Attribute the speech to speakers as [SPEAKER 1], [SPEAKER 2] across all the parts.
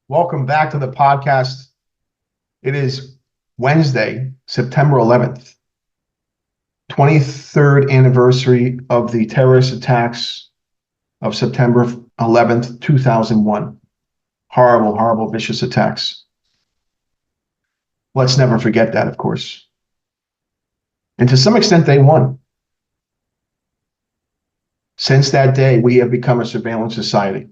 [SPEAKER 1] Welcome back to the podcast. It is Wednesday, September 11th, 23rd anniversary of the terrorist attacks of September 11th, 2001. Horrible, horrible, vicious attacks. Let's never forget that, of course. And to some extent, they won. Since that day, we have become a surveillance society.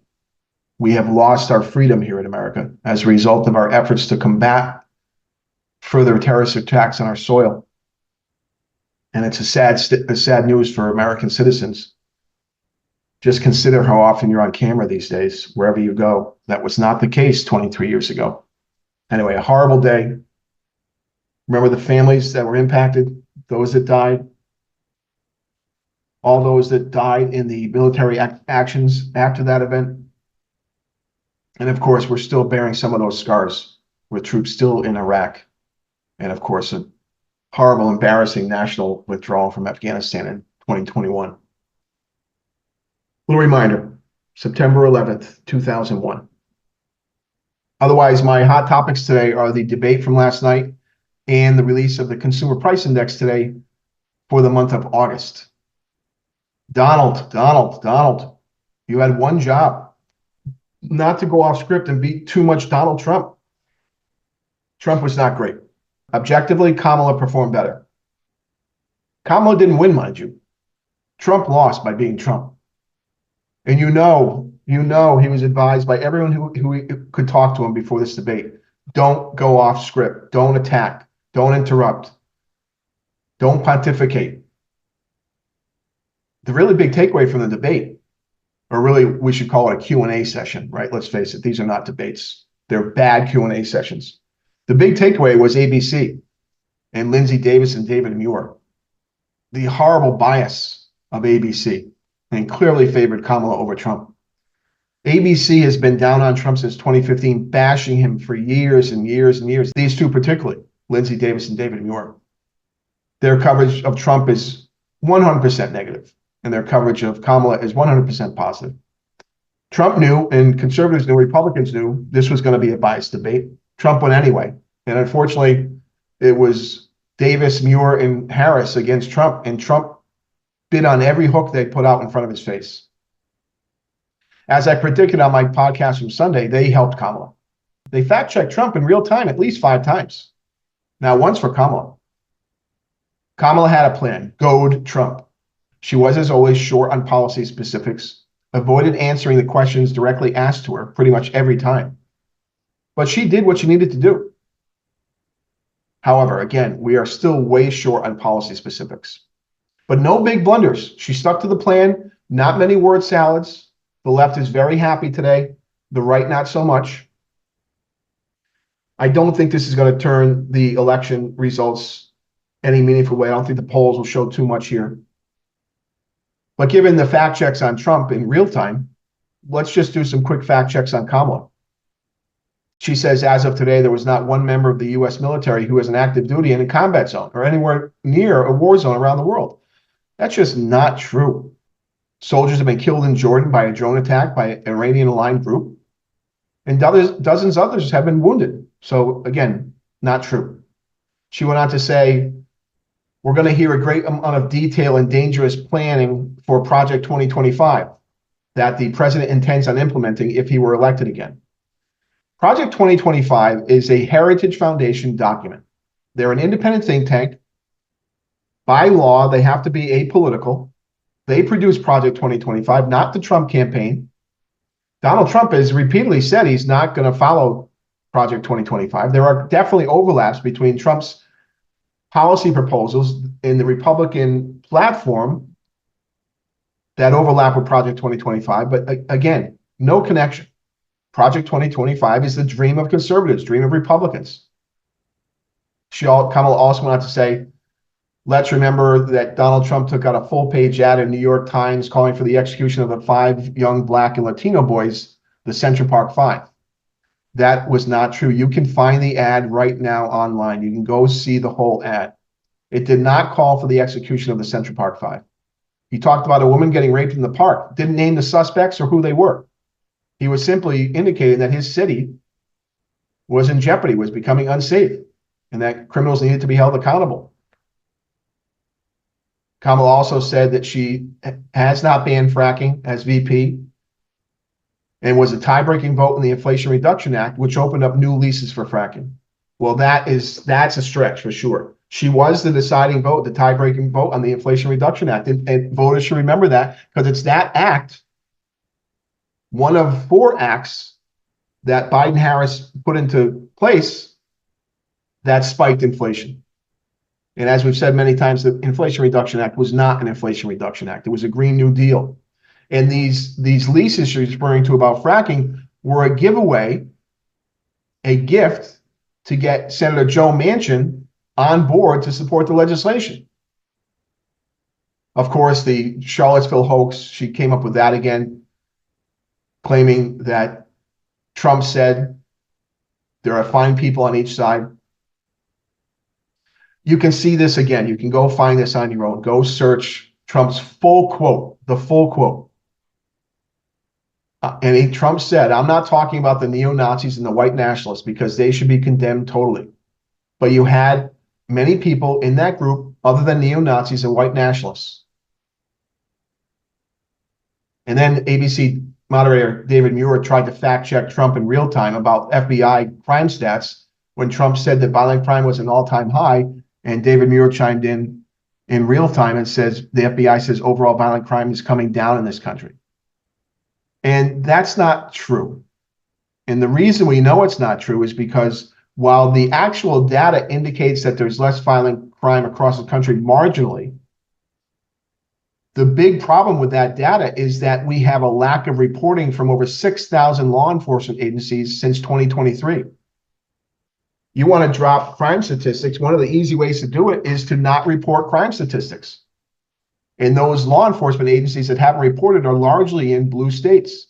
[SPEAKER 1] We have lost our freedom here in America as a result of our efforts to combat further terrorist attacks on our soil. And it's a sad news for American citizens. Just consider how often you're on camera these days, wherever you go. That was not the case 23 years ago. Anyway, a horrible day. Remember the families that were impacted, those that died, all those that died in the military actions after that event. And of course, we're still bearing some of those scars with troops still in Iraq. And of course, a horrible, embarrassing national withdrawal from Afghanistan in 2021. Little reminder, September 11th, 2001. Otherwise, my hot topics today are the debate from last night and the release of the Consumer Price Index today for the month of August. Donald, you had one job, not to go off script and be too much Donald Trump. Trump was not great. Objectively, Kamala performed better. Kamala didn't win, mind you. Trump lost by being Trump. And you know he was advised by everyone who could talk to him before this debate. Don't go off script. Don't attack. Don't interrupt. Don't pontificate. The really big takeaway from the debate, or really we should call it a Q&A session, right? Let's face it, these are not debates. They're bad Q&A sessions. The big takeaway was ABC and Lindsey Davis and David Muir. The horrible bias of ABC and clearly favored Kamala over Trump. ABC has been down on Trump since 2015, bashing him for years and years and years. These two particularly, Lindsey Davis and David Muir. Their coverage of Trump is 100% negative, and their coverage of Kamala is 100% positive. Trump knew, and conservatives knew, Republicans knew, this was going to be a biased debate. Trump won anyway. And unfortunately, it was Davis, Muir, and Harris against Trump, and Trump bit on every hook they put out in front of his face. As I predicted on my podcast from Sunday, they helped Kamala. They fact-checked Trump in real time at least 5 times. Now, once for Kamala. Kamala had a plan, goad Trump. She was, as always, short on policy specifics, avoided answering the questions directly asked to her pretty much every time. But she did what she needed to do. However, again, we are still way short on policy specifics. But no big blunders. She stuck to the plan, not many word salads. The left is very happy today. The right, not so much. I don't think this is going to turn the election results any meaningful way. I don't think the polls will show too much here. But given the fact checks on Trump in real time, let's just do some quick fact checks on Kamala. She says, as of today, there was not one member of the U.S. military who has an active duty in a combat zone or anywhere near a war zone around the world. That's just not true. Soldiers have been killed in Jordan by a drone attack by an Iranian-aligned group, and dozens others have been wounded. So again, not true. She went on to say, we're going to hear a great amount of detail and dangerous planning for Project 2025 that the president intends on implementing if he were elected again. Project 2025 is a Heritage Foundation document. They're an independent think tank. By law, they have to be apolitical. They produce Project 2025, not the Trump campaign. Donald Trump has repeatedly said he's not going to follow Project 2025. There are definitely overlaps between Trump's policy proposals in the Republican platform that overlap with Project 2025. But again, no connection. Project 2025 is the dream of conservatives, dream of Republicans. Kamala also went on to say, let's remember that Donald Trump took out a full-page ad in New York Times calling for the execution of the 5 young Black and Latino boys, the Central Park 5. That was not true. You can find the ad right now online. You can go see the whole ad. It did not call for the execution of the Central Park 5. He talked about a woman getting raped in the park, didn't name the suspects or who they were. He was simply indicating that his city was in jeopardy, was becoming unsafe, and that criminals needed to be held accountable. Kamala also said that she has not banned fracking as VP and was a tie-breaking vote in the Inflation Reduction Act, which opened up new leases for fracking. Well, that's a stretch for sure. She was the deciding vote, the tie-breaking vote on the Inflation Reduction Act. And voters should remember that, because it's that act, one of 4 acts that Biden-Harris put into place, that spiked inflation. And as we've said many times, the Inflation Reduction Act was not an Inflation Reduction Act. It was a Green New Deal. And these leases she's referring to about fracking were a giveaway, a gift to get Senator Joe Manchin on board to support the legislation. Of course, the Charlottesville hoax, she came up with that again, claiming that Trump said there are fine people on each side. You can see this again. You can go find this on your own. Go search Trump's full quote, the full quote. Trump said, I'm not talking about the neo-Nazis and the white nationalists, because they should be condemned totally. But you had many people in that group other than neo-Nazis and white nationalists. And then ABC moderator David Muir tried to fact check Trump in real time about FBI crime stats when Trump said that violent crime was an all-time high, and David Muir chimed in real time and says the FBI says overall violent crime is coming down in this country. And that's not true. And the reason we know it's not true is because while the actual data indicates that there's less violent crime across the country marginally, the big problem with that data is that we have a lack of reporting from over 6,000 law enforcement agencies since 2023. You want to drop crime statistics, one of the easy ways to do it is to not report crime statistics. And those law enforcement agencies that haven't reported are largely in blue states.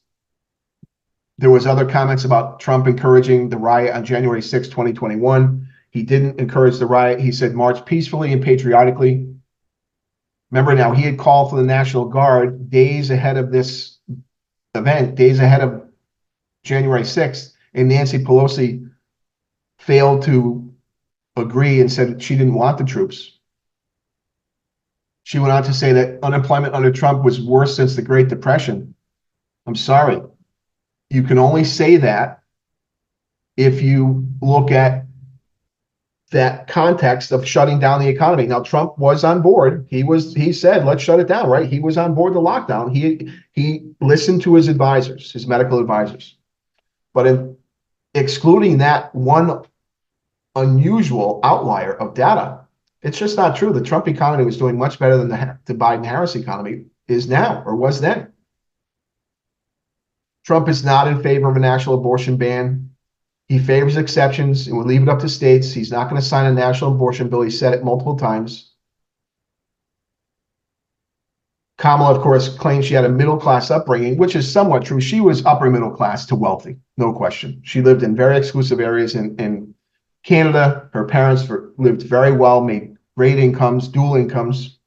[SPEAKER 1] There was other comments about Trump encouraging the riot on January 6, 2021. He didn't encourage the riot. He said march peacefully and patriotically. Remember now, he had called for the National Guard days ahead of this event, days ahead of January 6th, and Nancy Pelosi failed to agree and said she didn't want the troops. She went on to say that unemployment under Trump was worse since the Great Depression. I'm sorry. You can only say that if you look at that context of shutting down the economy. Now, Trump was on board. He said, let's shut it down, right? He was on board the lockdown. He listened to his advisors, his medical advisors. But in excluding that one unusual outlier of data, it's just not true. The Trump economy was doing much better than the Biden-Harris economy is now or was then. Trump is not in favor of a national abortion ban. He favors exceptions and would leave it up to states. He's not going to sign a national abortion bill. He said it multiple times. Kamala, of course, claims she had a middle-class upbringing, which is somewhat true. She was upper middle class to wealthy, no question. She lived in very exclusive areas in Canada. Her parents lived very well, made great incomes, dual incomes.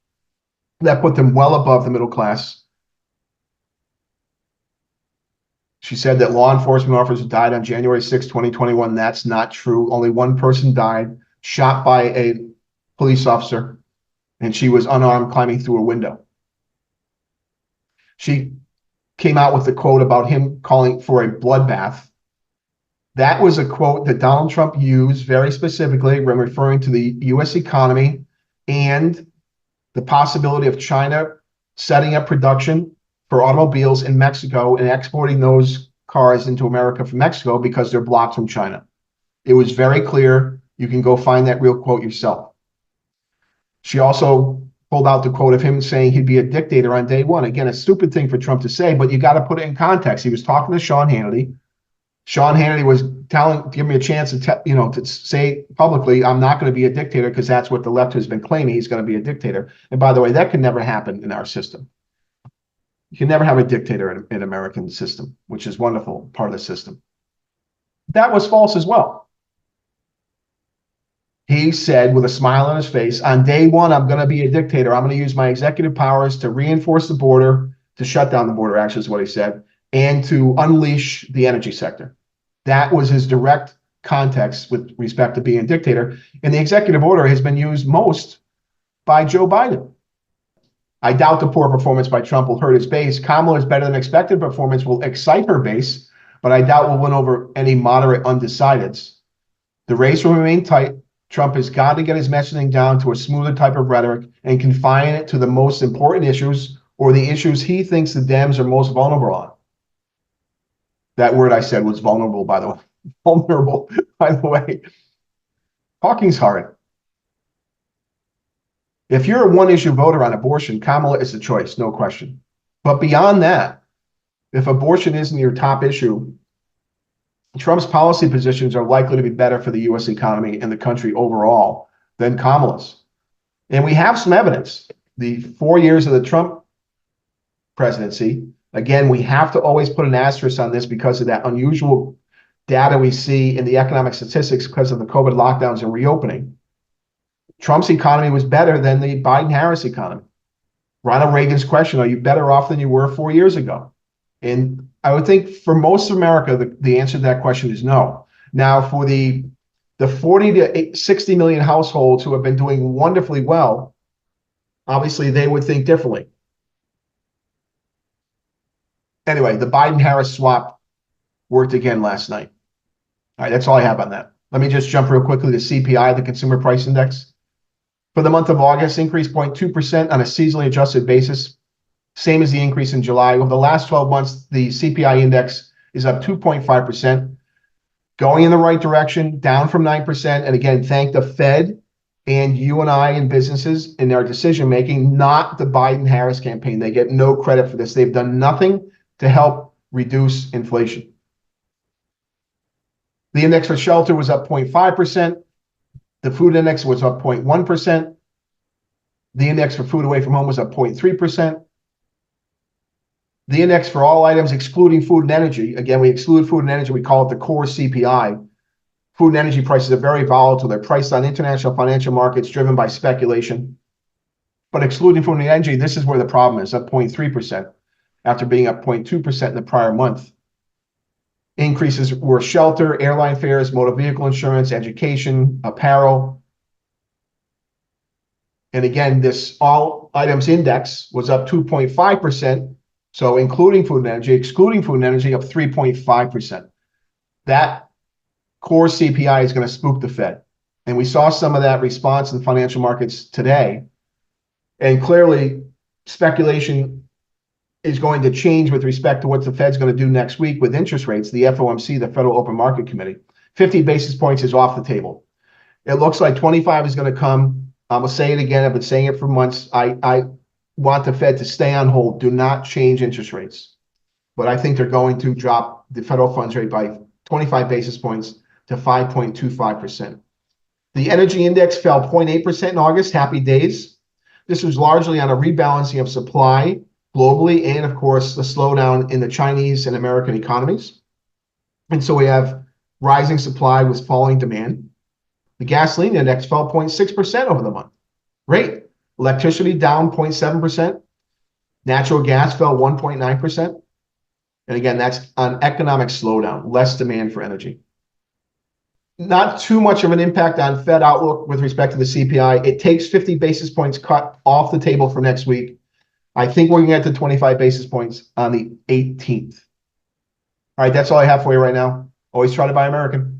[SPEAKER 1] That put them well above the middle class. She said that law enforcement officers died on January 6, 2021. That's not true. Only one person died, shot by a police officer, and she was unarmed climbing through a window. She came out with a quote about him calling for a bloodbath. That was a quote that Donald Trump used very specifically when referring to the U.S. economy and the possibility of China setting up production for automobiles in Mexico and exporting those cars into America from Mexico because they're blocked from China. It was very clear. You can go find that real quote yourself. She also pulled out the quote of him saying he'd be a dictator on day one. Again, a stupid thing for Trump to say, but you got to put it in context. He was talking to Sean Hannity. Sean Hannity was give me a chance to say publicly, I'm not going to be a dictator because that's what the left has been claiming. He's going to be a dictator. And by the way, that can never happen in our system. You can never have a dictator in American system, which is wonderful part of the system. That was false as well. He said with a smile on his face, on day one, I'm going to be a dictator. I'm going to use my executive powers to reinforce the border, to shut down the border, actually is what he said, and to unleash the energy sector. That was his direct context with respect to being a dictator. And the executive order has been used most by Joe Biden. I doubt the poor performance by Trump will hurt his base. Kamala's better than expected performance will excite her base, but I doubt we'll win over any moderate undecideds. The race will remain tight. Trump has got to get his messaging down to a smoother type of rhetoric and confine it to the most important issues or the issues he thinks the Dems are most vulnerable on. That word I said was vulnerable, by the way. Vulnerable, by the way. Talking's hard. If you're a one-issue voter on abortion, Kamala is the choice, no question. But beyond that, if abortion isn't your top issue, Trump's policy positions are likely to be better for the U.S. economy and the country overall than Kamala's. And we have some evidence. The 4 years of the Trump presidency, again, we have to always put an asterisk on this because of that unusual data we see in the economic statistics because of the COVID lockdowns and reopening. Trump's economy was better than the Biden-Harris economy. Ronald Reagan's question, are you better off than you were 4 years ago? And I would think for most of America, the answer to that question is no. Now, for the 40 to 60 million households who have been doing wonderfully well, obviously they would think differently. Anyway, the Biden-Harris swap worked again last night. All right, that's all I have on that. Let me just jump real quickly to CPI, the Consumer Price Index. For the month of August, increased 0.2% on a seasonally adjusted basis, same as the increase in July. Over the last 12 months, the CPI index is up 2.5%, going in the right direction, down from 9%. And again, thank the Fed and you and I and businesses in their decision-making, not the Biden-Harris campaign. They get no credit for this. They've done nothing to help reduce inflation. The index for shelter was up 0.5%. The food index was up 0.1%. The index for food away from home was up 0.3%. The index for all items excluding food and energy, again, we exclude food and energy, we call it the core CPI. Food and energy prices are very volatile. They're priced on international financial markets driven by speculation. But excluding food and energy, this is where the problem is, up 0.3% after being up 0.2% in the prior month. Increases were shelter, airline fares, motor vehicle insurance, education, apparel. And again, this all items index was up 2.5%. So including food and energy, excluding food and energy, up 3.5%. That core CPI is going to spook the Fed. And we saw some of that response in financial markets today. And clearly, speculation is going to change with respect to what the Fed's going to do next week with interest rates. The FOMC, the Federal Open Market Committee, 50 basis points is off the table. It looks like 25 is going to come. I'm going to say it again. I've been saying it for months. I want the Fed to stay on hold. Do not change interest rates. But I think they're going to drop the federal funds rate by 25 basis points to 5.25%. The energy index fell 0.8% in August. Happy days. This was largely on a rebalancing of supply globally, and of course, the slowdown in the Chinese and American economies. And so we have rising supply with falling demand. The gasoline index fell 0.6% over the month. Great. Electricity down 0.7%. Natural gas fell 1.9%. And again, that's an economic slowdown, less demand for energy. Not too much of an impact on Fed outlook with respect to the CPI. It takes 50 basis points cut off the table for next week. I think we're going to get to 25 basis points on the 18th. All right, that's all I have for you right now. Always try to buy American.